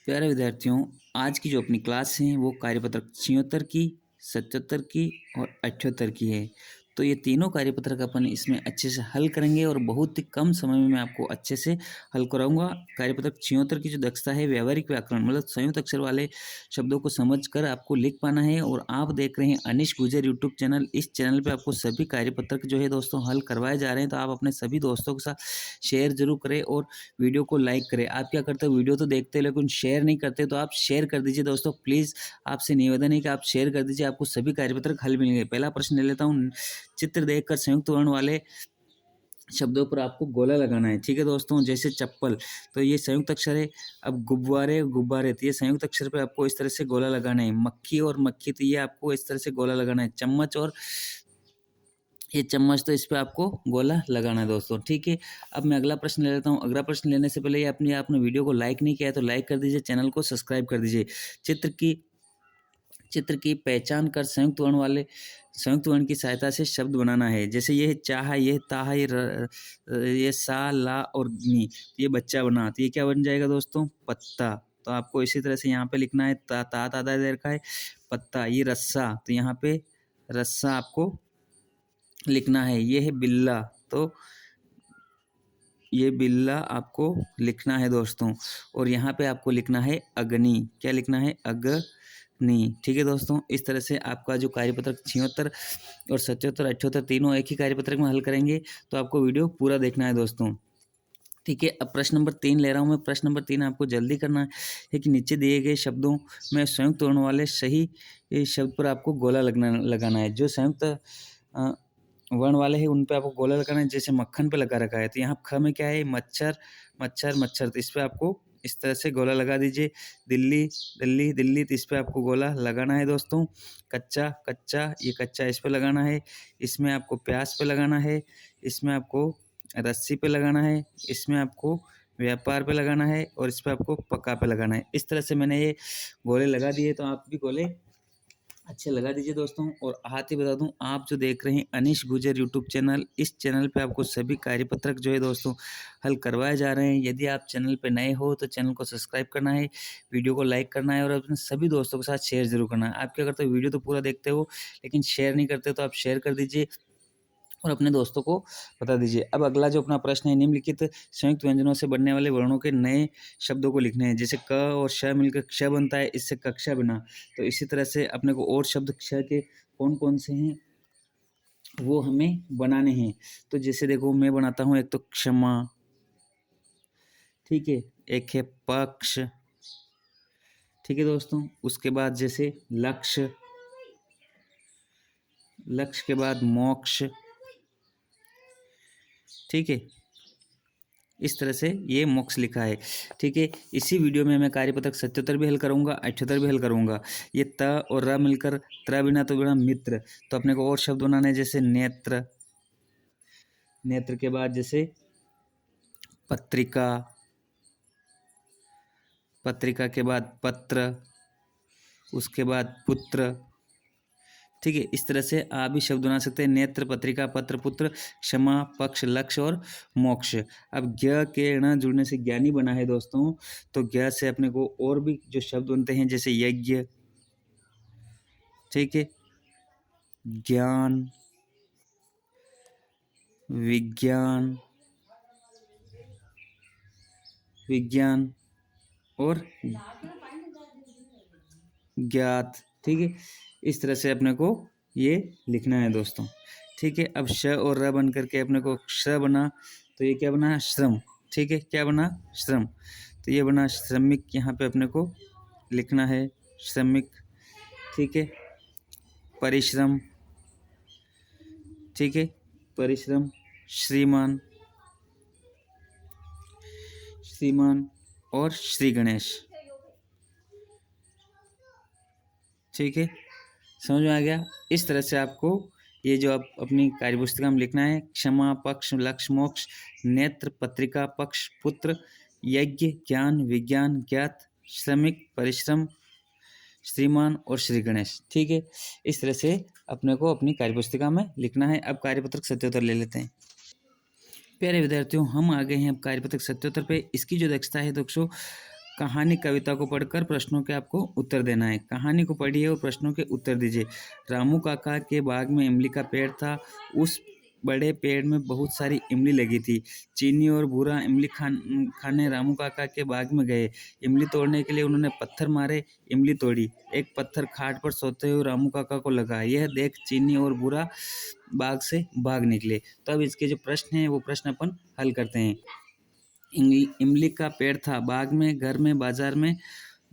प्यारे विद्यार्थियों, आज की जो अपनी क्लास है वो कार्यपत्रक 76 की, 77 की और 78 की है। तो ये तीनों कार्यपत्रक अपन इसमें अच्छे से हल करेंगे और बहुत ही कम समय में मैं आपको अच्छे से हल कराऊंगा। कार्यपत्रक 76 की जो दक्षता है व्यावहारिक व्याकरण मतलब संयुक्त अक्षर वाले शब्दों को समझकर आपको लिख पाना है। और आप देख रहे हैं अनिश गुजर यूट्यूब चैनल। इस चैनल पे आपको सभी कार्यपत्रक जो है दोस्तों हल करवाए जा रहे हैं। तो आप अपने सभी दोस्तों के साथ शेयर जरूर करें और वीडियो को लाइक करें। आप क्या करते हो, वीडियो तो देखते हो लेकिन शेयर नहीं करते, तो आप शेयर कर दीजिए दोस्तों प्लीज़। आपसे निवेदन है कि आप शेयर कर दीजिए, आपको सभी कार्यपत्रक हल मिलेंगे। पहला प्रश्न ले लेता हूँ। चित्र देखकर संयुक्त वर्ण वाले शब्दों पर आपको गोला लगाना है। ठीक है दोस्तों, जैसे चप्पल तो ये संयुक्त अक्षर है। अब गुब्बारे गुब्बारे तो ये संयुक्त अक्षर पे आपको इस तरह से गोला लगाना है। मक्खी और मक्खी तो ये आपको इस तरह से गोला लगाना है। चम्मच और ये चम्मच तो इस पे आपको गोला लगाना है दोस्तों। ठीक है, अब मैं अगला प्रश्न ले लेता हूँ। अगला प्रश्न लेने से पहले ये आपने वीडियो को लाइक नहीं किया है तो लाइक कर दीजिए, चैनल को सब्सक्राइब कर दीजिए। चित्र की पहचान कर संयुक्त वर्ण की सहायता से शब्द बनाना है। जैसे ये चाह, ये ताह, ये सा, ला और नी। ये बच्चा बना तो ये क्या बन जाएगा दोस्तों, पत्ता। तो आपको इसी तरह से यहाँ पे लिखना है तादा दे रखा है पत्ता। ये रस्सा तो यहाँ पे रस्सा आपको लिखना है। ये है बिल्ला तो ये बिल्ला आपको लिखना है दोस्तों। और यहाँ पे आपको लिखना है अग्नि। क्या लिखना है, अग्नि। ठीक है दोस्तों, इस तरह से आपका जो कार्यपत्रक 76 और 77 78 तीनों एक ही कार्यपत्रक में हल करेंगे। तो आपको वीडियो पूरा देखना है दोस्तों। ठीक है, अब प्रश्न नंबर 3 ले रहा हूँ मैं। प्रश्न नंबर 3 आपको जल्दी करना है कि नीचे दिए गए शब्दों में संयुक्त वर्ण वाले सही शब्द पर आपको गोला लगाना है। जो संयुक्त वर्ण वाले हैं उन पे आपको गोला लगाना है। जैसे मक्खन पे लगा रखा है तो यहाँ ख में क्या है, मच्छर मच्छर मच्छर, तो इस पे आपको इस तरह से गोला लगा दीजिए। दिल्ली दिल्ली दिल्ली, तो इस पे आपको गोला लगाना है दोस्तों। कच्चा कच्चा, ये कच्चा इस पे लगाना है। इसमें आपको प्यास पे लगाना है। इसमें आपको रस्सी पे लगाना है। इसमें आपको व्यापार पे लगाना है और इस पे आपको पक्का पे लगाना है। इस तरह से मैंने ये गोले लगा दिए, तो आप भी गोले अच्छे लगा दीजिए दोस्तों। और हाथ ही बता दूं, आप जो देख रहे हैं अनिश गुजर यूट्यूब चैनल, इस चैनल पे आपको सभी कार्यपत्रक जो है दोस्तों हल करवाए जा रहे हैं। यदि आप चैनल पे नए हो तो चैनल को सब्सक्राइब करना है, वीडियो को लाइक करना है और अपने सभी दोस्तों के साथ शेयर जरूर करना है। आप क्या करते हो, वीडियो तो पूरा देखते हो लेकिन शेयर नहीं करते, तो आप शेयर कर दीजिए और अपने दोस्तों को बता दीजिए। अब अगला जो अपना प्रश्न है, निम्नलिखित संयुक्त व्यंजनों से बनने वाले वर्णों के नए शब्दों को लिखने हैं। जैसे क और श मिलकर क्ष बनता है, इससे कक्षा बना। तो इसी तरह से अपने को और शब्द क्ष के कौन कौन से हैं वो हमें बनाने हैं। तो जैसे देखो मैं बनाता हूँ, एक तो क्षमा, ठीक है, एक है पक्ष, ठीक है दोस्तों। उसके बाद जैसे लक्ष्य, लक्ष्य के बाद मोक्ष, ठीक है, इस तरह से ये मोक्ष लिखा है। ठीक है, इसी वीडियो में मैं कार्यपत्रक 77 भी हल करूंगा, 78 भी हल करूंगा। ये त और र मिलकर त्र बिना तो बिना मित्र। तो अपने को और शब्द बनाने हैं, जैसे नेत्र, नेत्र के बाद जैसे पत्रिका, पत्रिका के बाद पत्र, उसके बाद पुत्र। ठीक है, इस तरह से आप भी शब्द बना सकते हैं, नेत्र, पत्रिका, पत्र, पुत्र, क्षमा, पक्ष, लक्ष्य और मोक्ष। अब ज्ञ के ण जुड़ने से ज्ञानी बना है दोस्तों। तो ज्ञ से अपने को और भी जो शब्द बनते हैं, जैसे यज्ञ, ठीक है, ज्ञान, विज्ञान, विज्ञान और ज्ञात। ठीक है, इस तरह से अपने को ये लिखना है दोस्तों। ठीक है, अब श और र बन करके अपने को श बना, तो ये क्या बना, श्रम। ठीक है, क्या बना, श्रम। तो ये बना श्रमिक, यहाँ पे अपने को लिखना है श्रमिक। ठीक है, परिश्रम, ठीक है, परिश्रम, श्रीमान, श्रीमान और श्री गणेश। ठीक है, समझ में आ गया। इस तरह से आपको ये जो आप अपनी कार्यपुस्तिका में लिखना है, क्षमा, पक्ष, लक्ष्य, मोक्ष, नेत्र, पत्रिका, पक्ष, पुत्र, यज्ञ, ज्ञान, विज्ञान, ज्ञात, श्रमिक, परिश्रम, श्रीमान और श्री गणेश। ठीक है, इस तरह से अपने को अपनी कार्यपुस्तिका में लिखना है। अब कार्यपत्रक 77 ले लेते हैं। प्यारे विद्यार्थियों, हम आ गए हैं अब कार्यपत्रक 77 पे। इसकी जो दक्षता है दोस्तों, कहानी कविता को पढ़कर प्रश्नों के आपको उत्तर देना है। कहानी को पढ़िए और प्रश्नों के उत्तर दीजिए। रामू काका के बाग में इमली का पेड़ था। उस बड़े पेड़ में बहुत सारी इमली लगी थी। चीनी और भूरा इमली खाने रामू काका के बाग में गए। इमली तोड़ने के लिए उन्होंने पत्थर मारे, इमली तोड़ी। एक पत्थर खाट पर सोते हुए रामू काका को लगा। यह देख चीनी और भूरा बाग से भाग निकले। तो अब इसके जो प्रश्न हैं वो प्रश्न अपन हल करते हैं। इमली का पेड़ था बाग में, घर में, बाजार में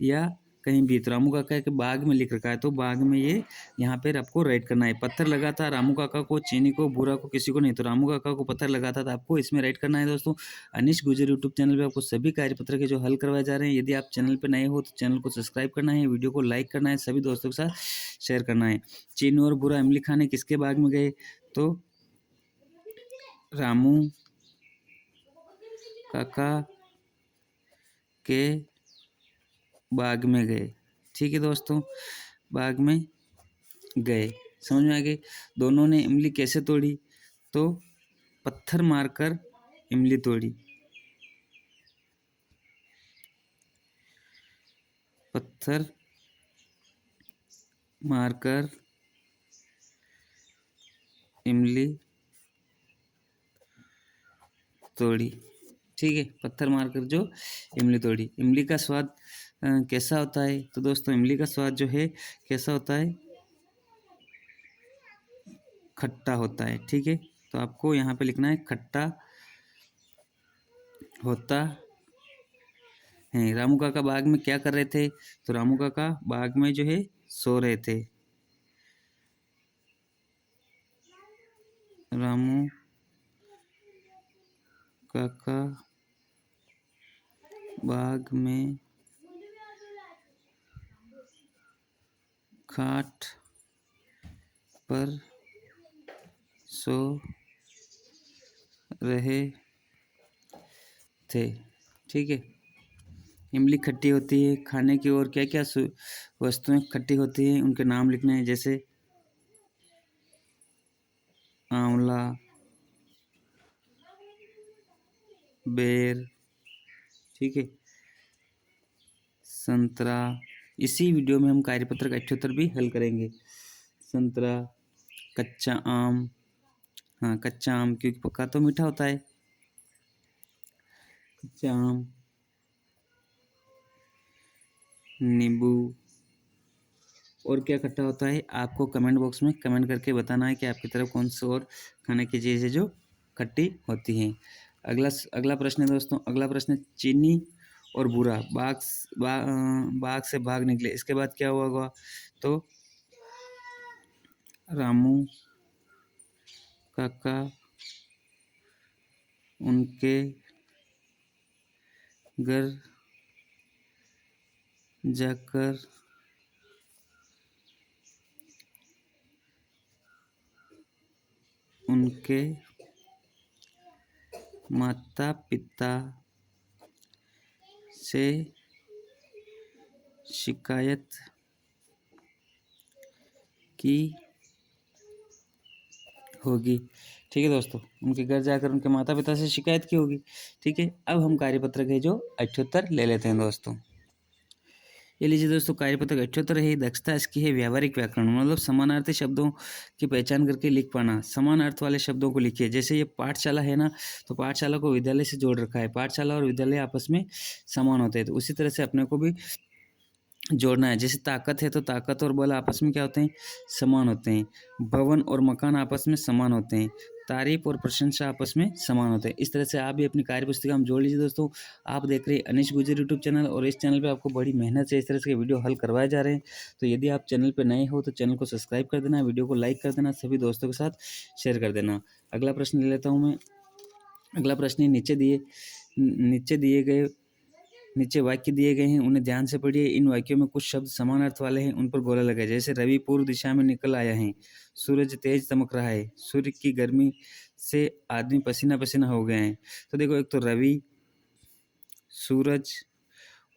या कहीं भी। तो रामू काका के बाग में लिख रखा है, तो बाग में ये यहाँ पर आपको राइट करना है। पत्थर लगा था रामू काका को, चीनी को, भूरा को, किसी को नहीं। तो रामू काका को पत्थर लगा था, तो आपको इसमें राइट करना है दोस्तों। अनिश गुजर यूट्यूब चैनल पे आपको सभी कार्यपत्र के जो हल करवाए जा रहे हैं। यदि आप चैनल पे नए हो तो चैनल को सब्सक्राइब करना है, वीडियो को लाइक करना है, सभी दोस्तों के साथ शेयर करना है। चीनी और भूरा इमली खाने किसके बाग में गए? तो रामू काका के बाग में गए। ठीक है दोस्तों, बाग में गए। समझ में आ गई? दोनों ने इमली कैसे तोड़ी? तो पत्थर मारकर इमली तोड़ी। पत्थर मारकर इमली तोड़ी। ठीक है, पत्थर मारकर जो इमली तोड़ी। इमली का स्वाद कैसा होता है? तो दोस्तों इमली का स्वाद जो है कैसा होता है? खट्टा होता है। ठीक है, तो आपको यहाँ पे लिखना है खट्टा होता है। रामू काका बाग में क्या कर रहे थे? तो रामू काका बाग में जो है सो रहे थे। रामू काका बाग में खाट पर सो रहे थे। ठीक है, इमली खट्टी होती है। खाने की और क्या क्या वस्तुएं खट्टी होती हैं उनके नाम लिखने हैं, जैसे आंवला, बेर, ठीक है, संतरा। इसी वीडियो में हम कार्यपत्र का 78 भी हल करेंगे। संतरा, कच्चा आम, हाँ कच्चा आम क्योंकि पका तो मीठा होता है। कच्चा आम, नींबू, और क्या खट्टा होता है? आपको कमेंट बॉक्स में कमेंट करके बताना है कि आपकी तरफ कौन सी और खाने की चीज़ है जो खट्टी होती हैं। अगला प्रश्न है दोस्तों, अगला प्रश्न है चीनी और भूरा बाग से भाग निकले। इसके बाद क्या हुआ होगा? तो रामू काका उनके घर जाकर उनके माता पिता से शिकायत की होगी। ठीक है दोस्तों, उनके घर जाकर उनके माता पिता से शिकायत की होगी। ठीक है, अब हम कार्यपत्र के जो 78 ले लेते हैं दोस्तों। ये लीजिए दोस्तों, कार्यपत्र का 78 है। दक्षता इसकी है व्यावहारिक व्याकरण, मतलब समानार्थी शब्दों की पहचान करके लिख पाना। समान अर्थ वाले शब्दों को लिखिए। जैसे ये पाठशाला है ना, तो पाठशाला को विद्यालय से जोड़ रखा है। पाठशाला और विद्यालय आपस में समान होते हैं, तो उसी तरह से अपने को भी जोड़ना है। जैसे ताकत है तो ताकत और बल आपस में क्या होते हैं? समान होते हैं। भवन और मकान आपस में समान होते हैं। तारीफ और प्रशंसा आपस में समान होते हैं। इस तरह से आप भी अपनी कार्य पुस्तिका में जोड़ लीजिए दोस्तों। आप देख रहे हैं अनिश गुजर यूट्यूब चैनल, और इस चैनल पे आपको बड़ी मेहनत से इस तरह से वीडियो हल करवाए जा रहे हैं। तो यदि आप चैनल पर नए हो तो चैनल को सब्सक्राइब कर देना, वीडियो को लाइक कर देना, सभी दोस्तों के साथ शेयर कर देना। अगला प्रश्न ले लेता हूँ मैं। अगला प्रश्न है नीचे वाक्य दिए गए हैं, उन्हें ध्यान से पढ़िए। इन वाक्यों में कुछ शब्द समान अर्थ वाले हैं, उन पर गोला लगाए। जैसे रवि पूर्व दिशा में निकल आया है, सूरज तेज चमक रहा है, सूर्य की गर्मी से आदमी पसीना पसीना हो गए हैं। तो देखो, एक तो रवि, सूरज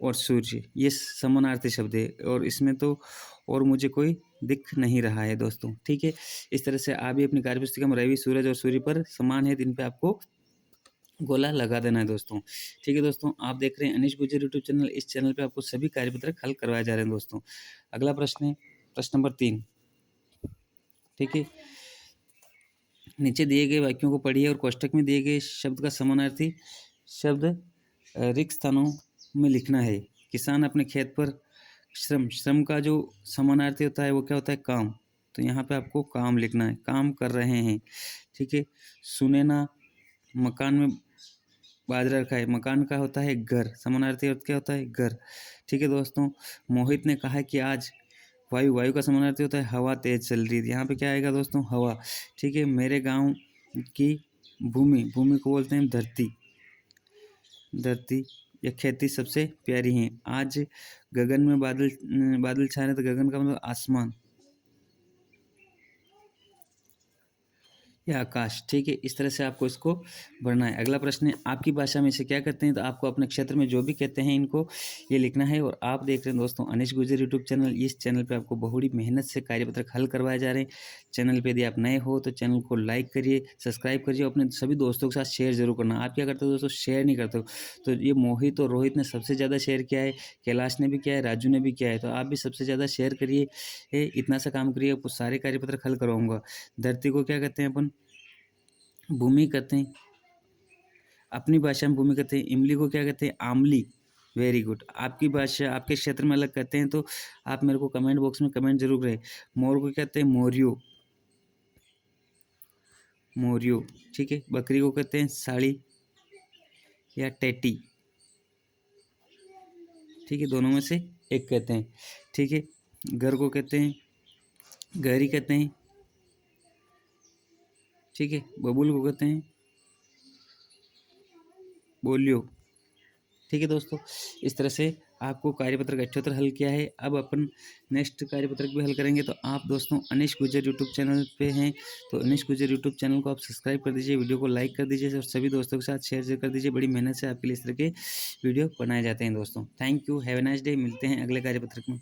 और सूर्य, ये समानार्थी शब्द है, और इसमें तो और मुझे कोई दिख नहीं रहा है दोस्तों। ठीक है, इस तरह से आप भी अपनी कार्यपुस्तिका में रवि, सूरज और सूर्य पर समान है, इन पर आपको गोला लगा देना है दोस्तों। ठीक है दोस्तों, आप देख रहे हैं अनीश गुर्जर यूट्यूब चैनल। इस चैनल पे आपको सभी कार्यपत्रक हल करवाए जा रहे हैं दोस्तों। अगला प्रश्न है प्रश्न नंबर 3। ठीक है, नीचे दिए गए वाक्यों को पढ़िए और कोष्टक में दिए गए शब्द का समानार्थी शब्द रिक्त स्थानों में लिखना है। किसान अपने खेत पर श्रम का जो समानार्थी होता है वो क्या होता है? काम। तो यहाँ पे आपको काम लिखना है, काम कर रहे हैं। ठीक है, सुने ना, मकान में बाजरा रखा है, मकान का होता है घर, समानार्थी अर्थ क्या होता है? घर। ठीक है दोस्तों, मोहित ने कहा कि आज वायु का समानार्थी होता है हवा तेज चल रही है। यहाँ पे क्या आएगा दोस्तों? हवा। ठीक है, मेरे गांव की भूमि को बोलते हैं धरती। धरती या खेती सबसे प्यारी है। आज गगन में बादल छा रहे, तो गगन का मतलब आसमान या आकाश। ठीक है, इस तरह से आपको इसको भरना है। अगला प्रश्न है, आपकी भाषा में इसे क्या कहते हैं? तो आपको अपने क्षेत्र में जो भी कहते हैं इनको ये लिखना है। और आप देख रहे हैं दोस्तों अनीश गुर्जर यूट्यूब चैनल। इस चैनल पे आपको बड़ी मेहनत से कार्यपत्रक हल करवाए जा रहे हैं। चैनल पे यदि आप नए हो तो चैनल को लाइक करिए, सब्सक्राइब करिए, अपने सभी दोस्तों के साथ शेयर जरूर करना। आप क्या करते हो दोस्तों? शेयर नहीं करते हो। तो ये मोहित और रोहित ने सबसे ज़्यादा शेयर किया है, कैलाश ने भी किया है, राजू ने भी किया है। तो आप भी सबसे ज़्यादा शेयर करिए, इतना सा काम करिए, आपको सारे कार्यपत्रक हल करवाऊंगा। धरती को क्या कहते हैं अपन? भूमि कहते हैं, अपनी भाषा में भूमि कहते हैं। इमली को क्या कहते हैं? आमली। Very good. आपकी भाषा आपके क्षेत्र में अलग कहते हैं तो आप मेरे को कमेंट बॉक्स में कमेंट जरूर करें। मोर को कहते हैं मोरियो। मोरियो। ठीक है, बकरी को कहते हैं साड़ी या टेटी। ठीक है, दोनों में से एक कहते हैं। ठीक है, घर को कहते हैं गहरी कहते हैं। ठीक है, बबूल को कहते हैं बोलियो। ठीक है दोस्तों, इस तरह से आपको कार्यपत्रक अच्छी हल किया है। अब अपन नेक्स्ट कार्यपत्रक भी हल करेंगे। तो आप दोस्तों अनीश गुर्जर यूट्यूब चैनल पे हैं तो अनीश गुर्जर यूट्यूब चैनल को आप सब्सक्राइब कर दीजिए, वीडियो को लाइक कर दीजिए और सभी दोस्तों के साथ शेयर कर दीजिए। बड़ी मेहनत से आपके लिए इस तरह के वीडियो बनाए जाते हैं दोस्तों। Thank you, have a nice day. मिलते हैं अगले कार्यपत्रक में।